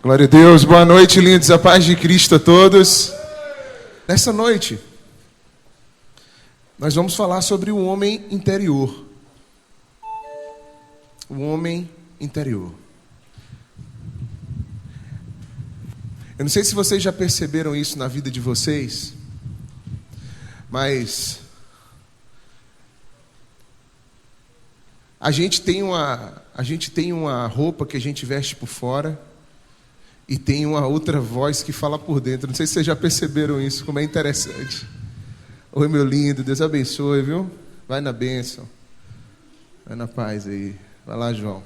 Glória a Deus, boa noite, lindos, a paz de Cristo a todos. Nessa noite, nós vamos falar sobre o homem interior. O homem interior. Eu não sei se vocês já perceberam isso na vida de vocês, mas a gente tem uma roupa que a gente veste por fora e tem uma outra voz que fala por dentro. Não sei se vocês já perceberam isso, como é interessante. Oi, meu lindo, Deus abençoe, viu? Vai na bênção. Vai na paz aí. Vai lá, João.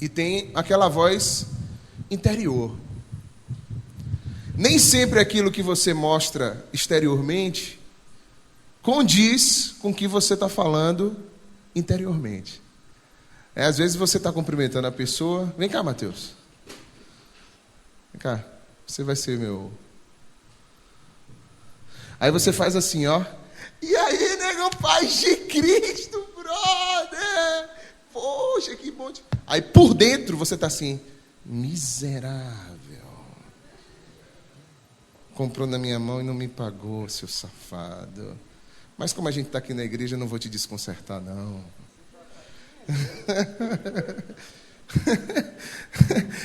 E tem aquela voz interior. Nem sempre aquilo que você mostra exteriormente condiz com o que você está falando interiormente. Às vezes você está cumprimentando a pessoa. Vem cá, Mateus. Vem cá. Você vai ser meu... Aí você faz assim, ó. E aí, nego, paz de Cristo, brother. Poxa, que bom. Aí por dentro você está assim, miserável. Comprou na minha mão e não me pagou, seu safado. Mas como a gente está aqui na igreja, eu não vou te desconcertar, não.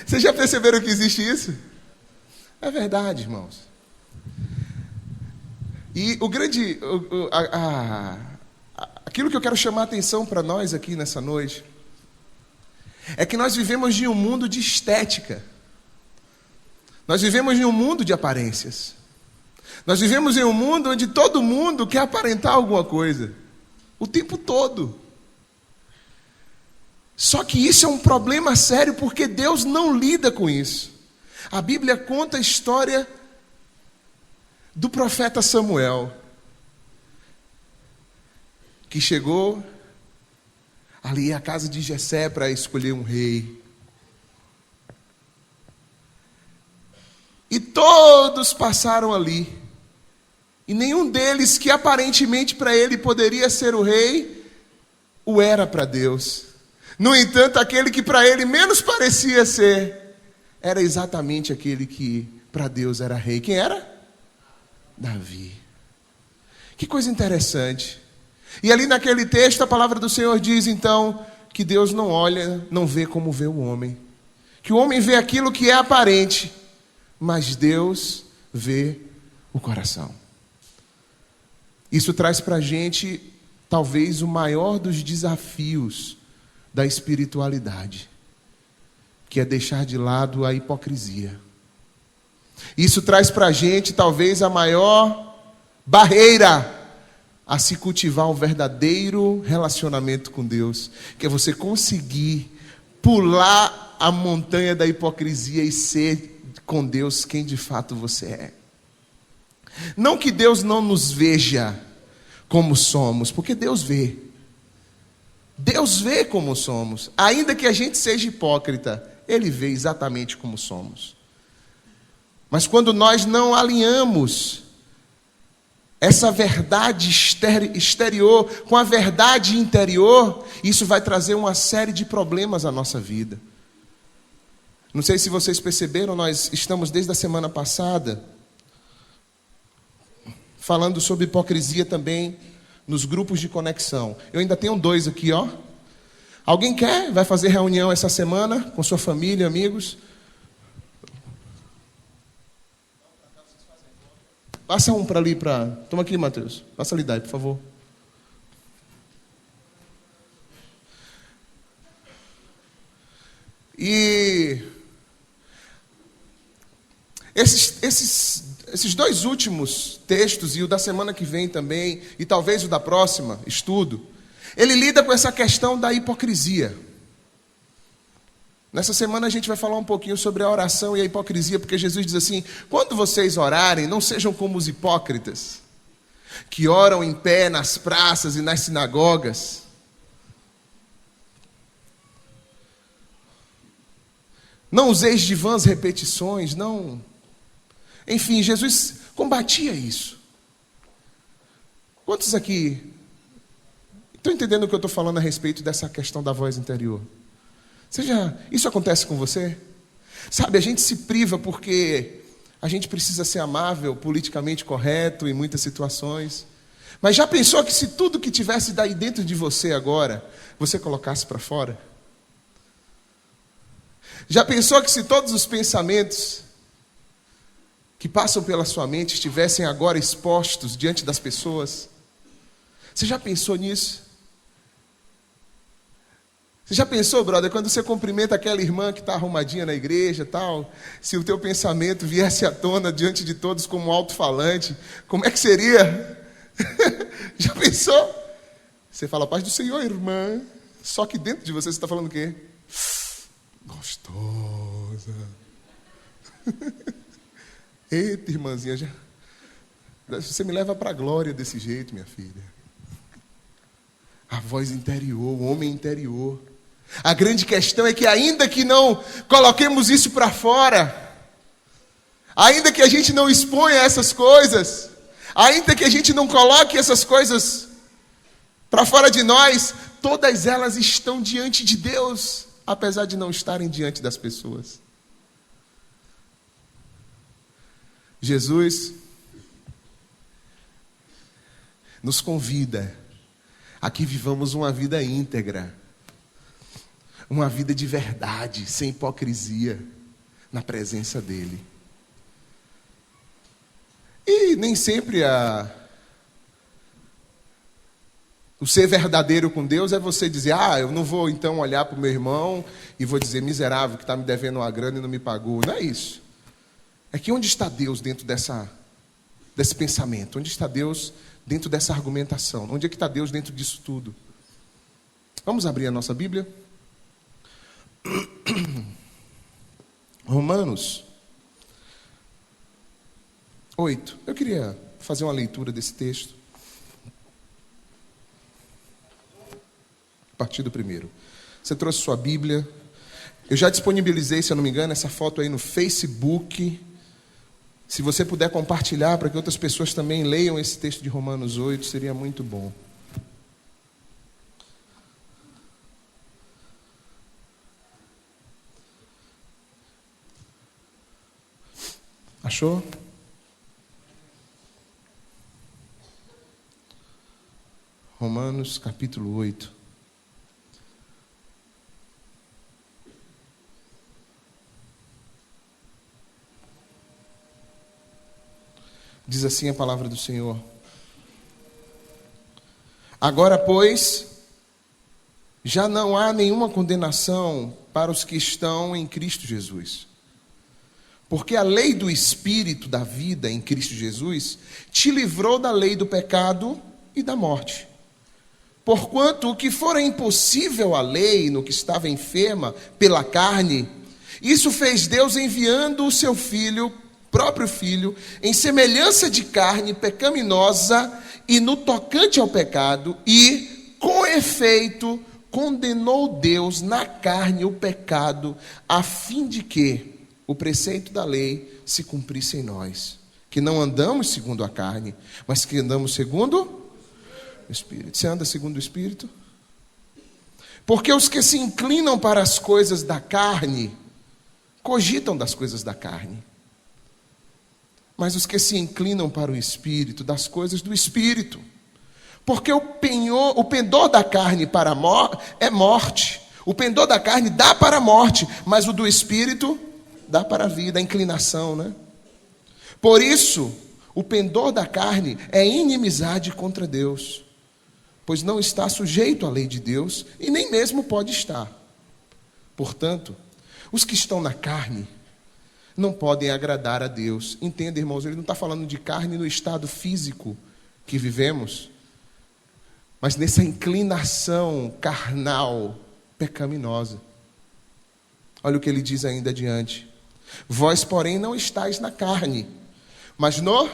Vocês já perceberam que existe isso? É verdade, irmãos. E aquilo que eu quero chamar a atenção para nós aqui nessa noite é que nós vivemos em um mundo de estética. Nós vivemos em um mundo de aparências. Nós vivemos em um mundo onde todo mundo quer aparentar alguma coisa. O tempo todo. Só que isso é um problema sério porque Deus não lida com isso. A Bíblia conta a história do profeta Samuel, que chegou ali à casa de Jessé para escolher um rei. E todos passaram ali. E nenhum deles, que aparentemente para ele poderia ser o rei, o era para Deus. No entanto, aquele que para ele menos parecia ser, era exatamente aquele que para Deus era rei. Quem era? Davi. Que coisa interessante. E ali naquele texto a palavra do Senhor diz então que Deus não olha, não vê como vê o homem. Que o homem vê aquilo que é aparente, mas Deus vê o coração. Isso traz para a gente talvez o maior dos desafios da espiritualidade, que é deixar de lado a hipocrisia. Isso traz para a gente talvez a maior barreira a se cultivar um verdadeiro relacionamento com Deus, que é você conseguir pular a montanha da hipocrisia e ser com Deus quem de fato você é. Não que Deus não nos veja como somos, porque Deus vê. Deus vê como somos. Ainda que a gente seja hipócrita, Ele vê exatamente como somos. Mas quando nós não alinhamos essa verdade exterior com a verdade interior, isso vai trazer uma série de problemas à nossa vida. Não sei se vocês perceberam, nós estamos desde a semana passada falando sobre hipocrisia também nos grupos de conexão. Eu ainda tenho 2 aqui, ó. Alguém quer? Vai fazer reunião essa semana com sua família, amigos? Passa um para ali, Toma aqui, Mateus. Passa ali, Dai, por favor. E esses 2 últimos textos, e o da semana que vem também, e talvez o da próxima, estudo, ele lida com essa questão da hipocrisia. Nessa semana a gente vai falar um pouquinho sobre a oração e a hipocrisia, porque Jesus diz assim: quando vocês orarem, não sejam como os hipócritas, que oram em pé nas praças e nas sinagogas. Não useis de vãs repetições, não. Enfim, Jesus combatia isso. Quantos aqui Estão entendendo o que eu estou falando a respeito dessa questão da voz interior? Isso acontece com você? Sabe, a gente se priva porque a gente precisa ser amável, politicamente correto em muitas situações. Mas já pensou que se tudo que tivesse daí dentro de você agora, você colocasse para fora? Já pensou que se todos os pensamentos que passam pela sua mente estivessem agora expostos diante das pessoas? Você já pensou nisso? Você já pensou, brother, quando você cumprimenta aquela irmã que está arrumadinha na igreja, tal, se o teu pensamento viesse à tona diante de todos como um alto-falante, como é que seria? Já pensou? Você fala, paz do Senhor, irmã. Só que dentro de você está falando o quê? Gostosa. Eita, irmãzinha, você me leva para a glória desse jeito, minha filha. A voz interior, o homem interior. A grande questão é que ainda que não coloquemos isso para fora, ainda que a gente não exponha essas coisas, ainda que a gente não coloque essas coisas para fora de nós, todas elas estão diante de Deus, apesar de não estarem diante das pessoas. Jesus nos convida a que vivamos uma vida íntegra, uma vida de verdade, sem hipocrisia, na presença dEle. E nem sempre o ser verdadeiro com Deus é você dizer, eu não vou então olhar para o meu irmão e vou dizer, miserável, que está me devendo uma grana e não me pagou. Não é isso. É que onde está Deus dentro desse pensamento? Onde está Deus dentro dessa argumentação? Onde é que está Deus dentro disso tudo? Vamos abrir a nossa Bíblia? Romanos 8. Eu queria fazer uma leitura desse texto. A partir do primeiro. Você trouxe sua Bíblia. Eu já disponibilizei, se eu não me engano, essa foto aí no Facebook. Se você puder compartilhar para que outras pessoas também leiam esse texto de Romanos 8, seria muito bom. Achou? Romanos capítulo 8. Diz assim a palavra do Senhor. Agora, pois, já não há nenhuma condenação para os que estão em Cristo Jesus. Porque a lei do Espírito da vida em Cristo Jesus te livrou da lei do pecado e da morte. Porquanto o que fora impossível à lei, no que estava enferma pela carne, isso fez Deus enviando o seu Filho, próprio Filho, em semelhança de carne pecaminosa e no tocante ao pecado, e, com efeito, condenou Deus na carne o pecado, a fim de que o preceito da lei se cumprisse em nós, que não andamos segundo a carne, mas que andamos segundo o Espírito. Você anda segundo o Espírito? Porque os que se inclinam para as coisas da carne, cogitam das coisas da carne. Mas os que se inclinam para o Espírito, das coisas do Espírito. Porque o pendor da carne para é morte. O pendor da carne dá para a morte, mas o do Espírito dá para a vida, a inclinação, né? Por isso, o pendor da carne é inimizade contra Deus, pois não está sujeito à lei de Deus e nem mesmo pode estar. Portanto, os que estão na carne não podem agradar a Deus. Entenda, irmãos, ele não está falando de carne no estado físico que vivemos, mas nessa inclinação carnal, pecaminosa. Olha o que ele diz ainda adiante. Vós, porém, não estáis na carne, mas no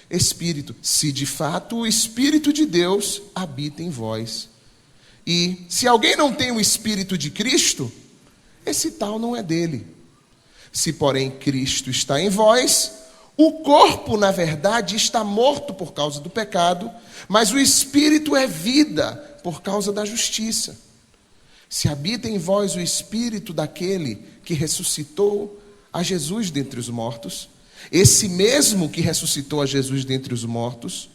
Espírito, se de fato o Espírito de Deus habita em vós. E se alguém não tem o Espírito de Cristo, esse tal não é dele. Se, porém, Cristo está em vós, O corpo, na verdade, está morto por causa do pecado, mas o espírito é vida por causa da justiça. Se habita em vós o espírito daquele que ressuscitou a Jesus dentre os mortos, esse mesmo que ressuscitou a Jesus dentre os mortos,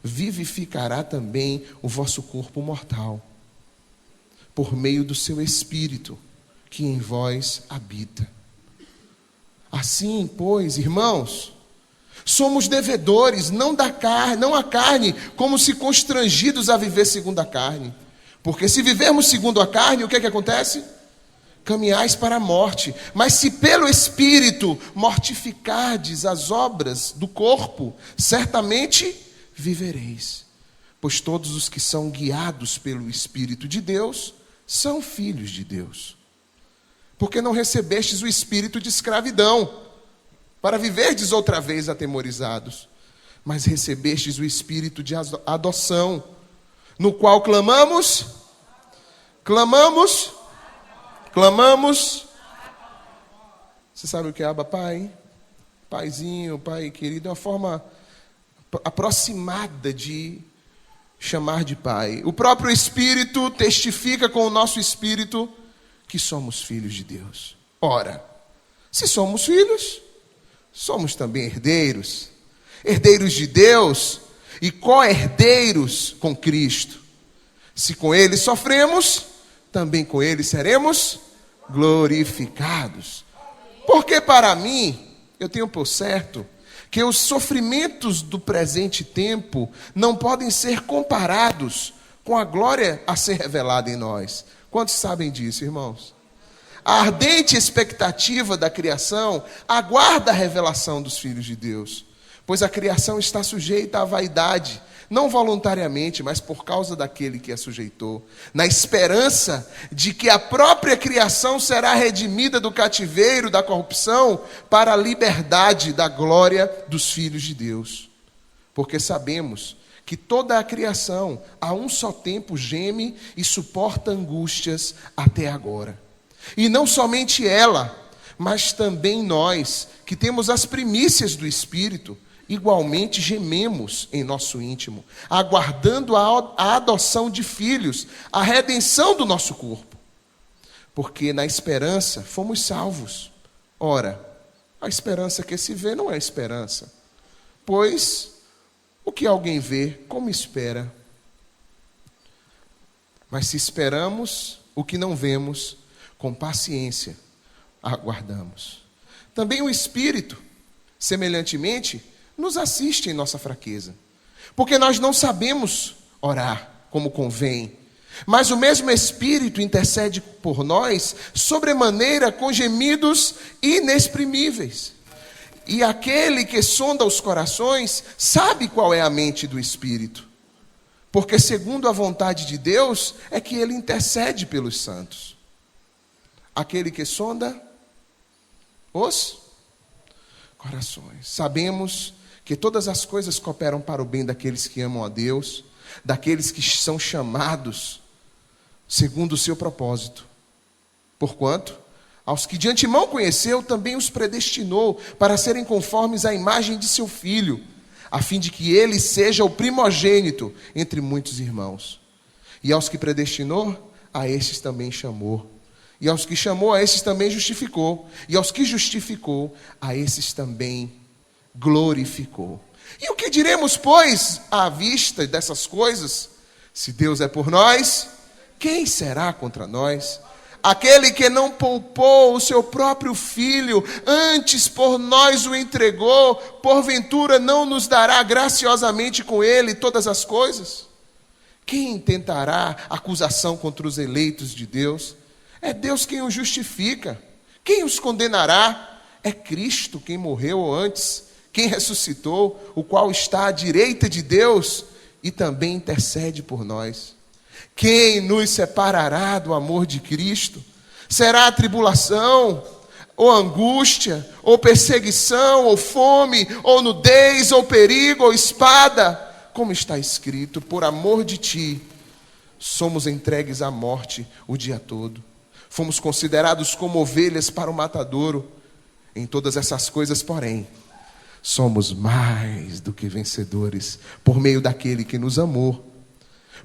vivificará também o vosso corpo mortal, por meio do seu espírito que em vós habita. Assim, pois, irmãos, somos devedores, não a carne, como se constrangidos a viver segundo a carne. Porque se vivermos segundo a carne, o que acontece? Caminhais para a morte. Mas se pelo Espírito mortificardes as obras do corpo, certamente vivereis. Pois todos os que são guiados pelo Espírito de Deus são filhos de Deus. Porque não recebestes o espírito de escravidão, para viverdes outra vez atemorizados, mas recebestes o espírito de adoção, no qual clamamos. Você sabe o que é Abba Pai? Paizinho, Pai querido, é uma forma aproximada de chamar de Pai. O próprio Espírito testifica com o nosso espírito que somos filhos de Deus. Ora, se somos filhos, somos também herdeiros, herdeiros de Deus e co-herdeiros com Cristo. Se com Ele sofremos, também com Ele seremos glorificados. Porque para mim, eu tenho por certo que os sofrimentos do presente tempo não podem ser comparados com a glória a ser revelada em nós. Quantos sabem disso, irmãos? A ardente expectativa da criação aguarda a revelação dos filhos de Deus, pois a criação está sujeita à vaidade, não voluntariamente, mas por causa daquele que a sujeitou, na esperança de que a própria criação será redimida do cativeiro da corrupção para a liberdade da glória dos filhos de Deus. Porque sabemos que toda a criação, a um só tempo, geme e suporta angústias até agora. E não somente ela, mas também nós, que temos as primícias do Espírito, igualmente gememos em nosso íntimo, aguardando a adoção de filhos, a redenção do nosso corpo. Porque na esperança fomos salvos. Ora, a esperança que se vê não é esperança, pois o que alguém vê, como espera? Mas se esperamos o que não vemos, com paciência aguardamos. Também o Espírito, semelhantemente, nos assiste em nossa fraqueza. Porque nós não sabemos orar como convém, mas o mesmo Espírito intercede por nós, sobremaneira com gemidos inexprimíveis. E aquele que sonda os corações sabe qual é a mente do Espírito. Porque segundo a vontade de Deus é que ele intercede pelos santos. Aquele que sonda os corações. Sabemos que todas as coisas cooperam para o bem daqueles que amam a Deus, daqueles que são chamados segundo o seu propósito. Porquanto, aos que de antemão conheceu, também os predestinou para serem conformes à imagem de seu Filho, a fim de que ele seja o primogênito entre muitos irmãos. E aos que predestinou, a estes também chamou. E aos que chamou, a esses também justificou. E aos que justificou, a esses também glorificou. E o que diremos, pois, à vista dessas coisas? Se Deus é por nós, quem será contra nós? Aquele que não poupou o seu próprio Filho, antes por nós o entregou, porventura não nos dará graciosamente com ele todas as coisas? Quem tentará acusação contra os eleitos de Deus? É Deus quem os justifica. Quem os condenará? É Cristo quem morreu antes, quem ressuscitou, o qual está à direita de Deus e também intercede por nós. Quem nos separará do amor de Cristo? Será a tribulação, ou angústia, ou perseguição, ou fome, ou nudez, ou perigo, ou espada? Como está escrito, por amor de ti, somos entregues à morte o dia todo. Fomos considerados como ovelhas para o matadouro. Em todas essas coisas, porém, somos mais do que vencedores por meio daquele que nos amou.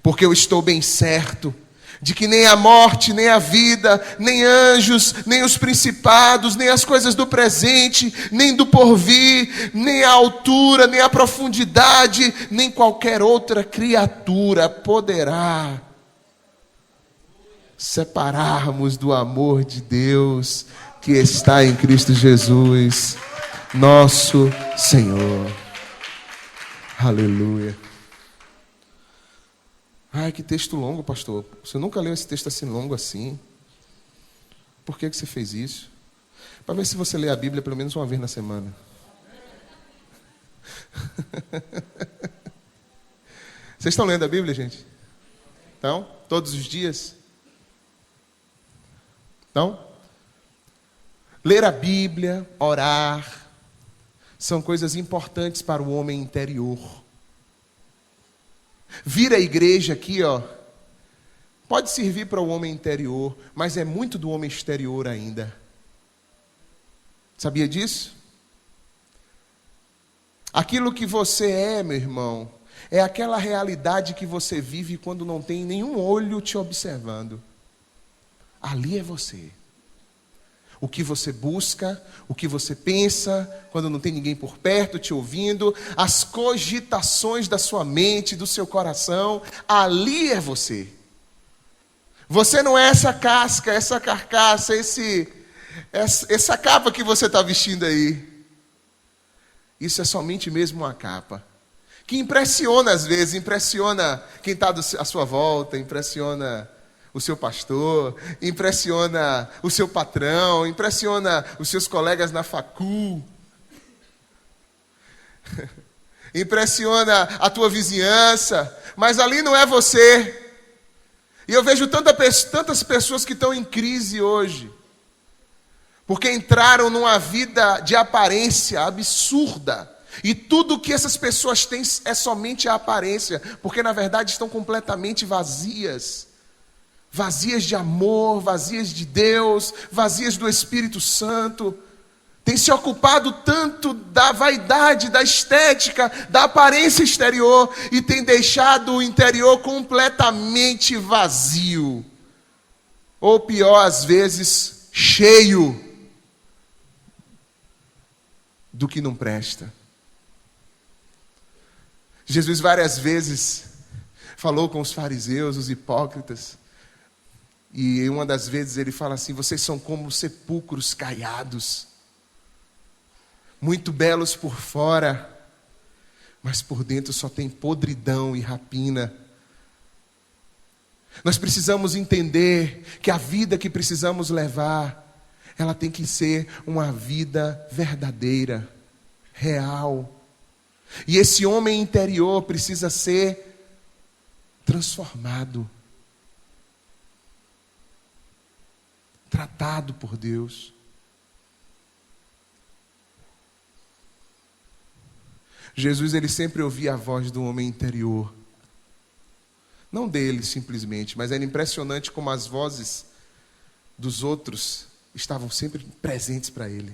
Porque eu estou bem certo de que nem a morte, nem a vida, nem anjos, nem os principados, nem as coisas do presente, nem do porvir, nem a altura, nem a profundidade, nem qualquer outra criatura poderá separarmos do amor de Deus que está em Cristo Jesus, nosso Senhor. Aleluia. Ai, que texto longo, pastor. Você nunca leu esse texto assim longo assim. Por que você fez isso? Para ver se você lê a Bíblia pelo menos uma vez na semana. Vocês estão lendo a Bíblia, gente? Então, todos os dias? Então, ler a Bíblia, orar, são coisas importantes para o homem interior. Vir à igreja aqui, pode servir para o homem interior, mas é muito do homem exterior ainda. Sabia disso? Aquilo que você é, meu irmão, é aquela realidade que você vive quando não tem nenhum olho te observando. Ali é você. O que você busca, o que você pensa, quando não tem ninguém por perto te ouvindo, as cogitações da sua mente, do seu coração, ali é você. Você não é essa casca, essa carcaça, essa capa que você está vestindo aí. Isso é somente mesmo uma capa. Que impressiona às vezes, impressiona quem está à sua volta, impressiona o seu pastor, impressiona o seu patrão, impressiona os seus colegas na facul, impressiona a tua vizinhança, mas ali não é você. E eu vejo tantas pessoas que estão em crise hoje, porque entraram numa vida de aparência absurda, e tudo que essas pessoas têm é somente a aparência, porque na verdade estão completamente vazias. Vazias de amor, vazias de Deus, vazias do Espírito Santo. Tem se ocupado tanto da vaidade, da estética, da aparência exterior e tem deixado o interior completamente vazio. Ou pior, às vezes, cheio do que não presta. Jesus várias vezes falou com os fariseus, os hipócritas. E uma das vezes ele fala assim: vocês são como sepulcros caiados, muito belos por fora, mas por dentro só tem podridão e rapina. Nós precisamos entender que a vida que precisamos levar, ela tem que ser uma vida verdadeira, real. E esse homem interior precisa ser transformado. Tratado por Deus. Jesus, ele sempre ouvia a voz do homem interior. Não dele simplesmente, mas era impressionante como as vozes dos outros estavam sempre presentes para ele.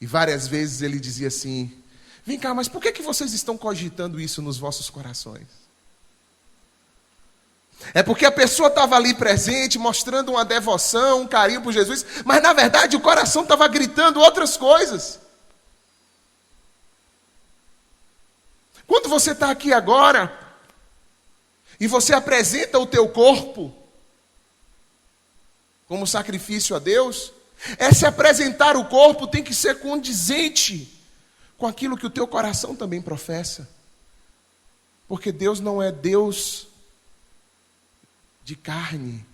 E várias vezes ele dizia assim: vem cá, mas por que vocês estão cogitando isso nos vossos corações? É porque a pessoa estava ali presente, mostrando uma devoção, um carinho por Jesus, mas na verdade o coração estava gritando outras coisas. Quando você está aqui agora, e você apresenta o teu corpo como sacrifício a Deus, esse apresentar o corpo tem que ser condizente com aquilo que o teu coração também professa. Porque Deus não é Deus de carne.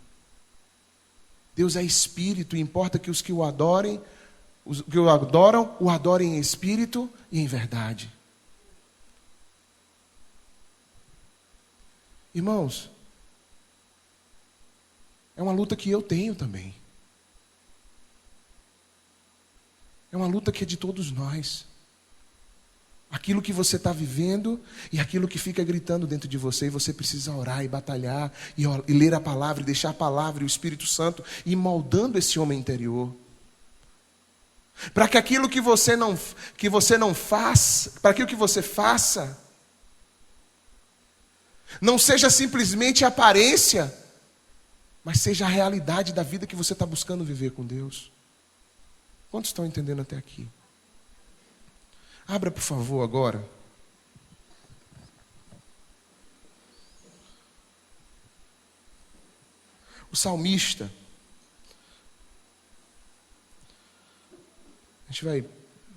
Deus é espírito, e importa que os que o adorem, os que o adoram, o adorem em espírito e em verdade. Irmãos, é uma luta que eu tenho também. É uma luta que é de todos nós. Aquilo que você está vivendo e aquilo que fica gritando dentro de você, e você precisa orar e batalhar e ler a palavra, e deixar a palavra e o Espírito Santo ir moldando esse homem interior. para que aquilo que você não faz, para aquilo que você faça, não seja simplesmente aparência, mas seja a realidade da vida que você está buscando viver com Deus. Quantos estão entendendo até aqui? Abra, por favor, agora. O salmista.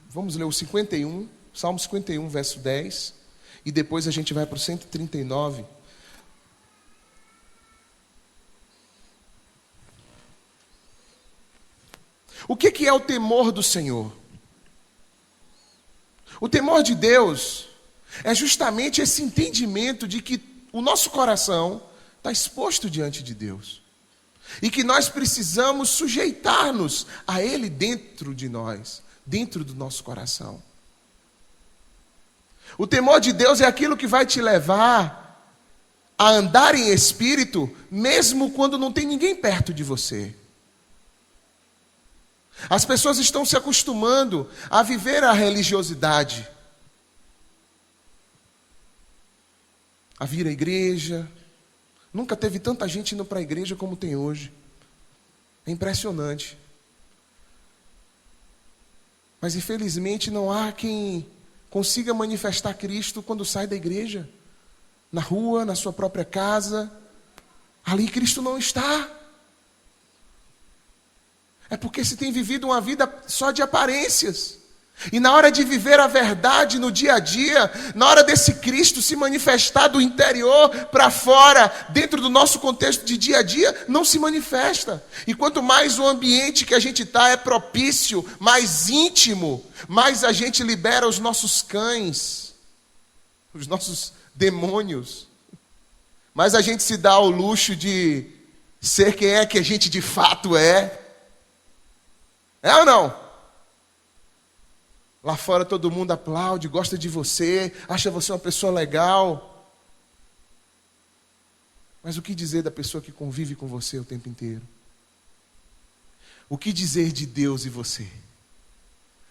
Vamos ler o 51, Salmo 51, verso 10, e depois a gente vai para o 139. O que é o temor do Senhor? O temor de Deus é justamente esse entendimento de que o nosso coração está exposto diante de Deus. E que nós precisamos sujeitar-nos a Ele dentro de nós, dentro do nosso coração. O temor de Deus é aquilo que vai te levar a andar em espírito, mesmo quando não tem ninguém perto de você. As pessoas estão se acostumando a viver a religiosidade, a vir à igreja. Nunca teve tanta gente indo para a igreja como tem hoje. É impressionante. Mas infelizmente não há quem consiga manifestar Cristo quando sai da igreja. Na rua, na sua própria casa. Ali Cristo não está. É porque se tem vivido uma vida só de aparências. E na hora de viver a verdade no dia a dia, na hora desse Cristo se manifestar do interior para fora, dentro do nosso contexto de dia a dia, não se manifesta. E quanto mais o ambiente que a gente está é propício, mais íntimo, mais a gente libera os nossos cães, os nossos demônios. Mais a gente se dá ao luxo de ser quem é que a gente de fato é. É ou não? Lá fora todo mundo aplaude, gosta de você, acha você uma pessoa legal. Mas o que dizer da pessoa que convive com você o tempo inteiro? O que dizer de Deus e você?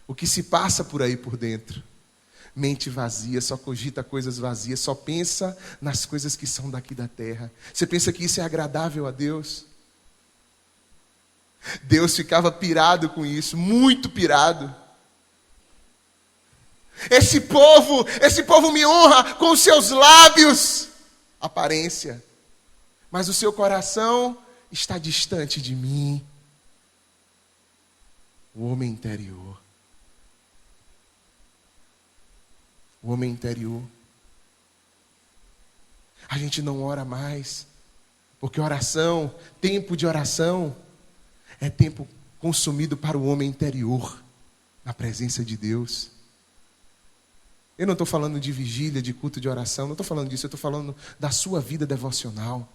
O que se passa por aí por dentro? Mente vazia, só cogita coisas vazias, só pensa nas coisas que são daqui da terra. Você pensa que isso é agradável a Deus? Deus ficava pirado com isso, muito pirado. Esse povo me honra com os seus lábios, aparência, mas o seu coração está distante de mim. O homem interior. O homem interior. A gente não ora mais, porque oração, tempo de oração, é tempo consumido para o homem interior, na presença de Deus. Eu não estou falando de vigília, de culto de oração, não estou falando disso, eu estou falando da sua vida devocional.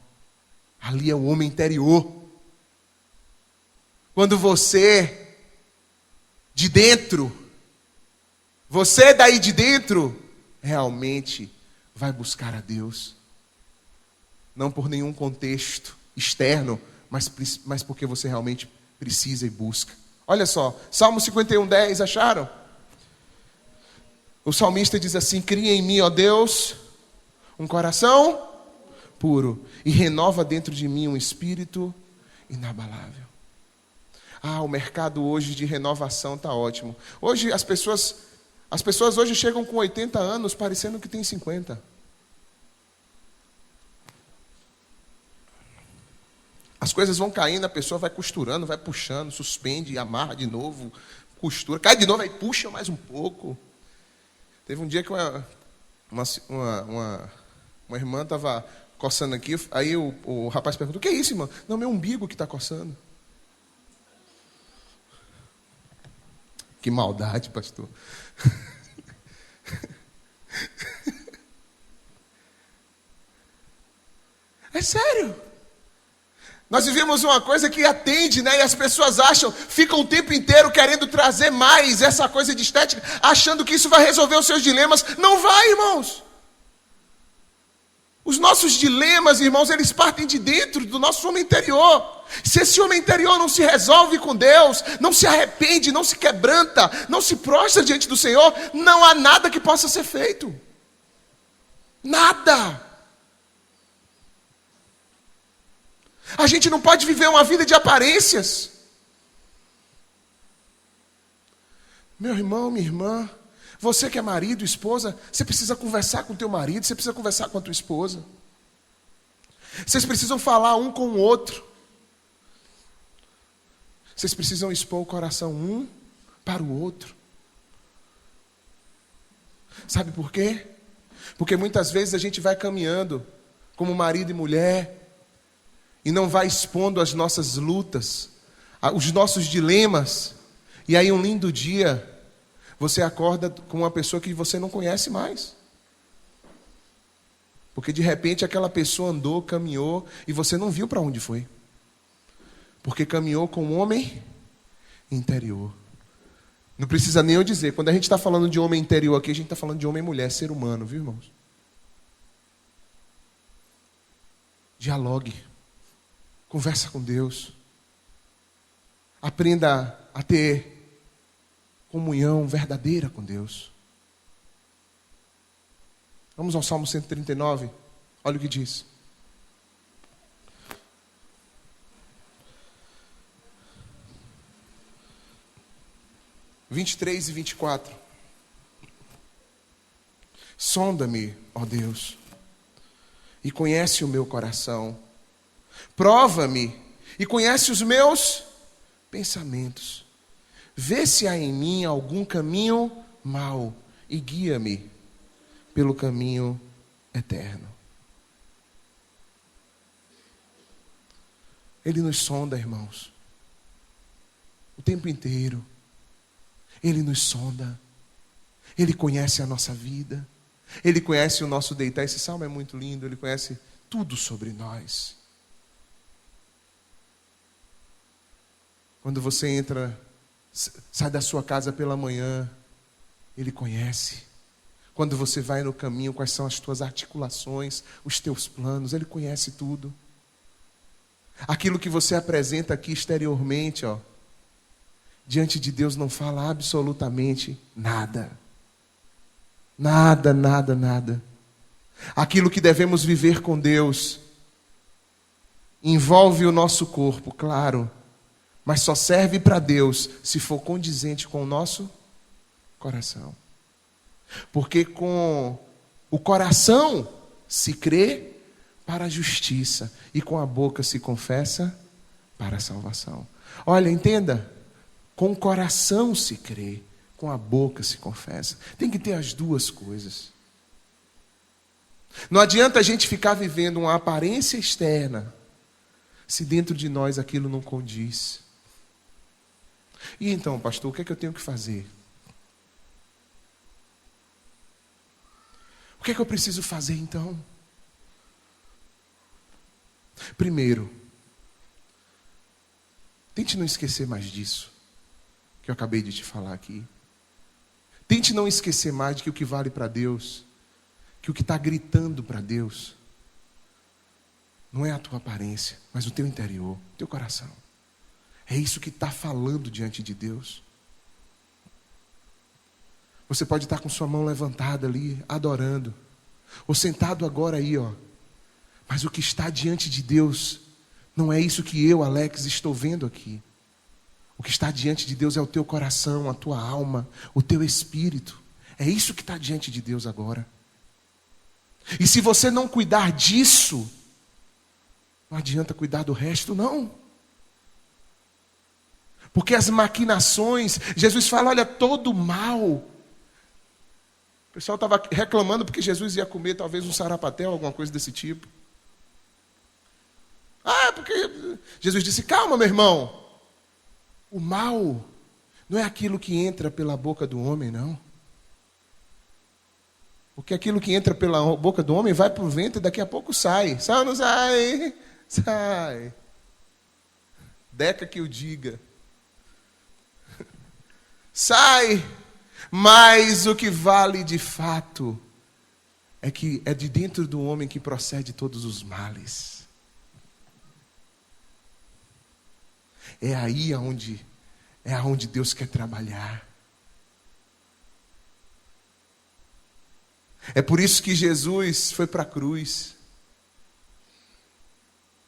Ali é o homem interior. Quando você, de dentro, você daí de dentro, realmente vai buscar a Deus. Não por nenhum contexto externo, mas porque você realmente precisa e busca. Olha só, Salmo 51, 10, acharam? O salmista diz assim: cria em mim, ó Deus, um coração puro e renova dentro de mim um espírito inabalável. O mercado hoje de renovação está ótimo. Hoje as pessoas hoje chegam com 80 anos parecendo que tem 50. As coisas vão caindo, a pessoa vai costurando, vai puxando, suspende, amarra de novo, costura, cai de novo, aí puxa mais um pouco. Teve um dia que uma irmã estava coçando aqui, aí o rapaz perguntou: o que é isso, irmã? Não, meu umbigo que está coçando. Que maldade, pastor. É sério. Nós vivemos uma coisa que atende, né? E as pessoas ficam o tempo inteiro querendo trazer mais essa coisa de estética, achando que isso vai resolver os seus dilemas. Não vai, irmãos. Os nossos dilemas, irmãos, eles partem de dentro do nosso homem interior. Se esse homem interior não se resolve com Deus, não se arrepende, não se quebranta, não se prostra diante do Senhor, não há nada que possa ser feito. Nada. A gente não pode viver uma vida de aparências. Meu irmão, minha irmã, você que é marido, esposa, você precisa conversar com teu marido, você precisa conversar com a tua esposa. Vocês precisam falar um com o outro. Vocês precisam expor o coração um para o outro. Sabe por quê? Porque muitas vezes a gente vai caminhando como marido e mulher e não vai expondo as nossas lutas, os nossos dilemas. E aí um lindo dia, você acorda com uma pessoa que você não conhece mais. Porque de repente aquela pessoa andou, caminhou e você não viu para onde foi. Porque caminhou com um homem interior. Não precisa nem eu dizer, quando a gente está falando de homem interior aqui, a gente está falando de homem e mulher, ser humano, viu, irmãos? Dialogue. Conversa com Deus. Aprenda a ter comunhão verdadeira com Deus. Vamos ao Salmo 139. Olha o que diz. (23 e 24). Sonda-me, ó Deus, e conhece o meu coração. Prova-me e conhece os meus pensamentos. Vê se há em mim algum caminho mau e guia-me pelo caminho eterno. Ele nos sonda, irmãos, o tempo inteiro. Ele nos sonda. Ele conhece a nossa vida. Ele conhece o nosso deitar. Esse salmo é muito lindo. Ele conhece tudo sobre nós. Quando você entra, sai da sua casa pela manhã, Ele conhece. Quando você vai no caminho, quais são as tuas articulações, os teus planos, Ele conhece tudo. Aquilo que você apresenta aqui exteriormente, diante de Deus não fala absolutamente nada. Nada, nada, nada. Aquilo que devemos viver com Deus envolve o nosso corpo, claro, mas só serve para Deus se for condizente com o nosso coração. Porque com o coração se crê para a justiça e com a boca se confessa para a salvação. Olha, entenda, com o coração se crê, com a boca se confessa. Tem que ter as duas coisas. Não adianta a gente ficar vivendo uma aparência externa se dentro de nós aquilo não condiz. E então, pastor, o que é que eu tenho que fazer? O que é que eu preciso fazer então? Primeiro, tente não esquecer mais disso que eu acabei de te falar aqui. Tente não esquecer mais de que o que vale para Deus, que o que está gritando para Deus, não é a tua aparência, mas o teu interior, o teu coração. É isso que está falando diante de Deus. Você pode estar com sua mão levantada ali, adorando, ou sentado agora aí, mas o que está diante de Deus não é isso que eu, Alex, estou vendo aqui. O que está diante de Deus é o teu coração, a tua alma, o teu espírito. É isso que está diante de Deus agora. E se você não cuidar disso, não adianta cuidar do resto, não. Porque as maquinações, Jesus fala, olha, todo mal. O pessoal estava reclamando porque Jesus ia comer talvez um sarapatel, alguma coisa desse tipo. Porque Jesus disse, calma, meu irmão. O mal não é aquilo que entra pela boca do homem, não. Porque aquilo que entra pela boca do homem vai para o vento e daqui a pouco sai. Sai ou não sai? Sai. Deca que o diga. Sai. Mas o que vale de fato é que é de dentro do homem que procede todos os males. É aí aonde Deus quer trabalhar. É por isso que Jesus foi para a cruz.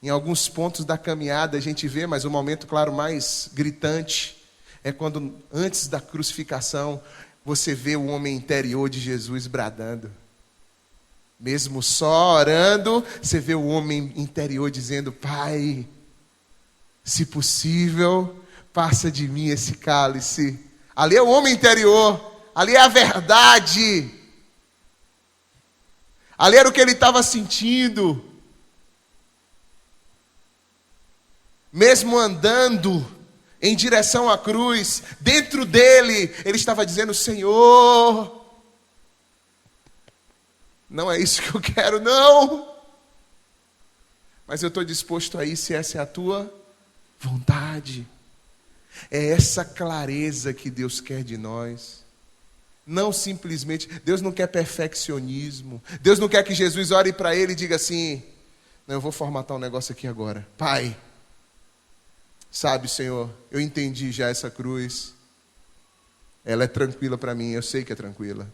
Em alguns pontos da caminhada a gente vê, mas o momento, claro, mais gritante é quando, antes da crucificação, você vê o homem interior de Jesus bradando. Mesmo só orando, você vê o homem interior dizendo: Pai, se possível, passa de mim esse cálice. Ali é o homem interior, ali é a verdade. Ali era o que ele estava sentindo. Mesmo andando em direção à cruz, dentro dele, ele estava dizendo: Senhor, não é isso que eu quero, não. Mas eu estou disposto a ir se essa é a tua vontade. É essa clareza que Deus quer de nós. Não simplesmente, Deus não quer perfeccionismo. Deus não quer que Jesus ore para ele e diga assim: não, eu vou formatar um negócio aqui agora. Pai, sabe, Senhor, eu entendi já essa cruz. Ela é tranquila para mim, eu sei que é tranquila.